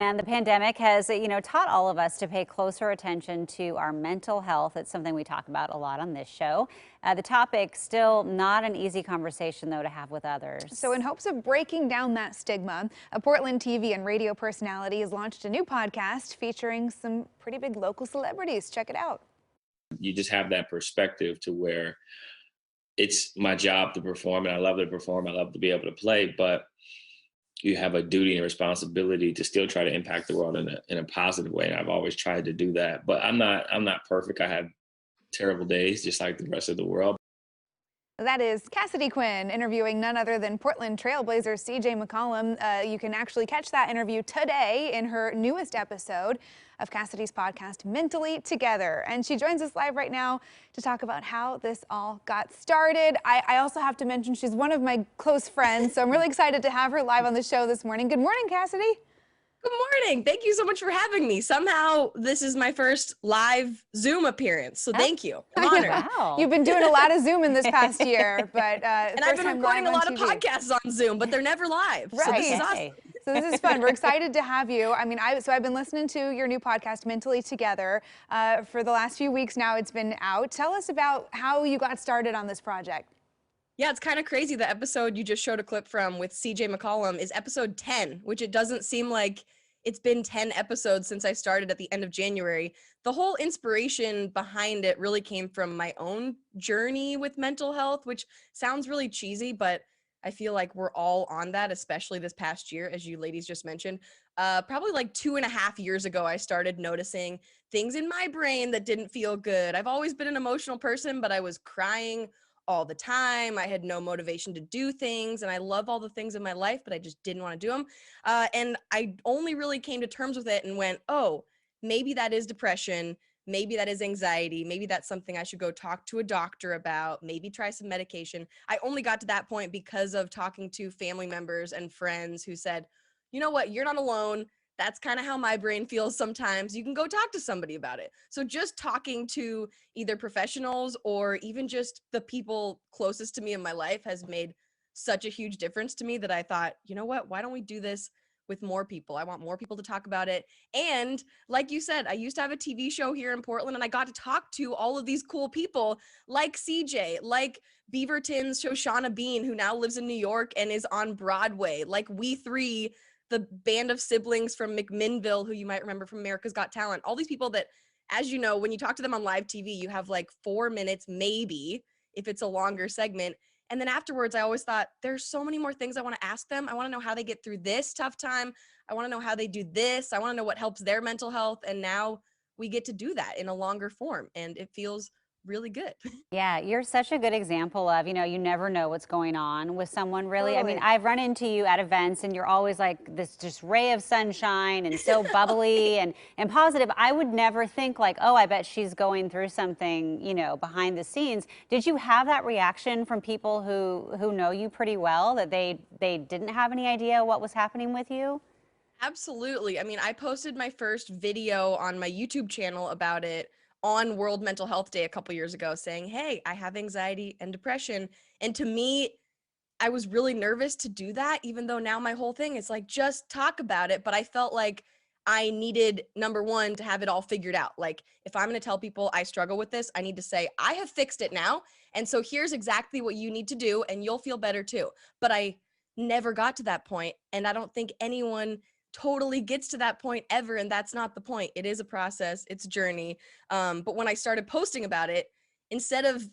And the pandemic has, taught all of us to pay closer attention to our mental health. It's something we talk about a lot on this show. The topic still not an easy conversation, though, to have with So others. in hopes of breaking down that stigma, a Portland TV and radio personality has launched a new podcast featuring some pretty big local celebrities. Check it out. You just have that perspective to where it's my job to perform and I love to perform. I love to be able to play, but you have a duty and responsibility to still try to impact the world in a positive way. And I've always tried to do that, but I'm not perfect. I have terrible days just like the rest of the world. That is Cassidy Quinn interviewing none other than Portland Trailblazer CJ McCollum. You can actually catch that interview today in her newest episode of Cassidy's podcast, Mentally Together. And she joins us live right now to talk about how this all got started. I also have to mention she's one of my close friends, so I'm really excited to have her live on the show this morning. Good morning, Cassidy. Good morning. Thank you so much for having me. Somehow this is my first live Zoom appearance, so thank you. I'm honored. Wow. You've been doing a lot of Zoom in this past year, but And I've been recording a lot of podcasts on Zoom, but they're never live. So this is awesome. So this is fun. We're excited to have you. I mean, I've been listening to your new podcast, Mentally Together, for the last few weeks now. It's been out. Tell us about how you got started on this project. Yeah, it's kind of crazy. The episode you just showed a clip from with CJ McCollum is episode 10, which it doesn't seem like it's been 10 episodes since I started at the end of January. The whole inspiration behind it really came from my own journey with mental health, which sounds really cheesy, but I feel like we're all on that, especially this past year, as you ladies just mentioned. Probably like 2.5 years ago, I started noticing things in my brain that didn't feel good. I've always been an emotional person, but I was crying all the time. I had no motivation to do things, and I love all the things in my life, but I just didn't want to do them. And I only really came to terms with it and went, oh, maybe that is depression. Maybe that is anxiety. Maybe that's something I should go talk to a doctor about, maybe try some medication. I only got to that point because of talking to family members and friends who said, you know what, you're not alone. That's kind of how my brain feels sometimes. You can go talk to somebody about it. So just talking to either professionals or even just the people closest to me in my life has made such a huge difference to me that I thought, you know what, why don't we do this with more people? I want more people to talk about it. And like you said, I used to have a TV show here in Portland, and I got to talk to all of these cool people like CJ, like Beaverton's Shoshana Bean, who now lives in New York and is on Broadway, like We Three, the band of siblings from McMinnville, who you might remember from America's Got Talent. All these people that, as you know, when you talk to them on live TV, you have like 4 minutes, maybe, if it's a longer segment. And then afterwards, I always thought, there's so many more things I want to ask them. I want to know how they get through this tough time. I want to know how they do this. I want to know what helps their mental health. And now we get to do that in a longer form. And it feels really good. Yeah, you're such a good example of, you never know what's going on with someone, really. I mean, Totally. I've run into you at events and you're always like this just ray of sunshine and so bubbly and positive. I would never think like, oh, I bet she's going through something, behind the scenes. Did you have that reaction from people who know you pretty well, that they didn't have any idea what was happening with you? Absolutely. I mean, I posted my first video on my YouTube channel about it on World Mental Health Day a couple years ago saying, hey, I have anxiety and depression. And to me, I was really nervous to do that, even though now my whole thing is like, just talk about it. But I felt like I needed, number one, to have it all figured out. Like, if I'm going to tell people I struggle with this, I need to say, I have fixed it now. And so here's exactly what you need to do, and you'll feel better too. But I never got to that point, and I don't think anyone totally gets to that point ever, and that's not the point. It is a process, it's a journey. But when I started posting about it, instead of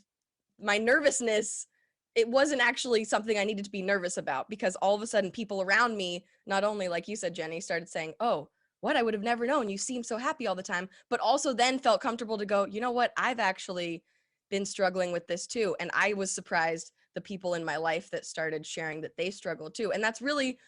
my nervousness, it wasn't actually something I needed to be nervous about, because all of a sudden people around me, not only, like you said, Jenny, started saying, oh, what, I would have never known, you seem so happy all the time, but also then felt comfortable to go, you know what, I've actually been struggling with this too. And I was surprised the people in my life that started sharing that they struggle too. And that's really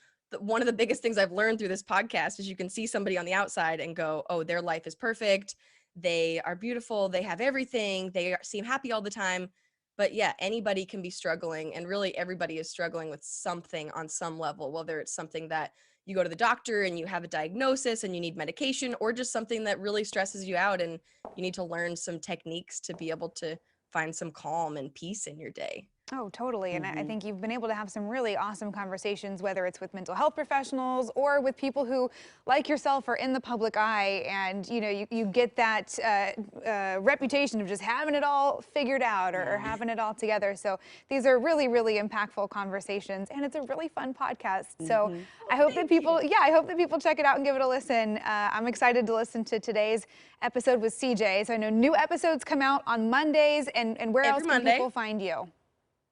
one of the biggest things I've learned through this podcast is you can see somebody on the outside and go, oh, their life is perfect. They are beautiful. They have everything. Seem happy all the time. But yeah, anybody can be struggling, and really everybody is struggling with something on some level, whether it's something that you go to the doctor and you have a diagnosis and you need medication, or just something that really stresses you out and you need to learn some techniques to be able to find some calm and peace in your day. Oh, totally. And I think you've been able to have some really awesome conversations, whether it's with mental health professionals or with people who, like yourself, are in the public eye. And, you know, you get that reputation of just having it all figured out or having it all together. So these are really, really impactful conversations. And it's a really fun podcast. So I hope that people, I hope that people check it out and give it a listen. I'm excited to listen to today's episode with CJ. So I know new episodes come out on Mondays. And where Every else can Monday. people find you?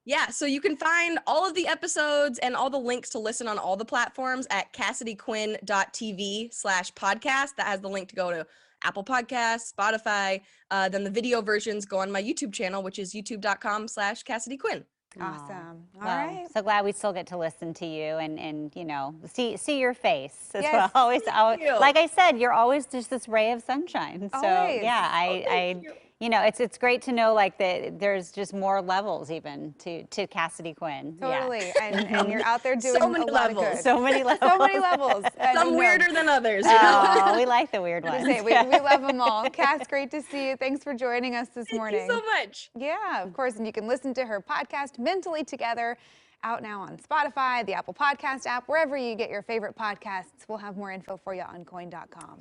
Yeah, so you can find all of the episodes and all the links to listen on all the platforms at CassidyQuinn.tv/podcast. That has the link to go to Apple Podcasts, Spotify. Then the video versions go on my YouTube channel, which is youtube.com/Cassidy Quinn. Awesome. All Well, right. so glad we still get to listen to you and you know, see your face as Yes. well. Always, you. like I said, you're always just this ray of sunshine. So Always. yeah, thank you. you know, it's great to know like that there's just more levels even to Cassidy Quinn. Totally. And you're out there doing So many a lot of levels. good. So many levels. So many levels. Some weirder than others, you know? Oh, we like the weird ones. We love them all. Cass, great to see you. Thanks for joining us this morning. Thank you so much. Yeah, of course. And you can listen to her podcast, Mentally Together, out now on Spotify, the Apple Podcast app, wherever you get your favorite podcasts. We'll have more info for you on coin.com.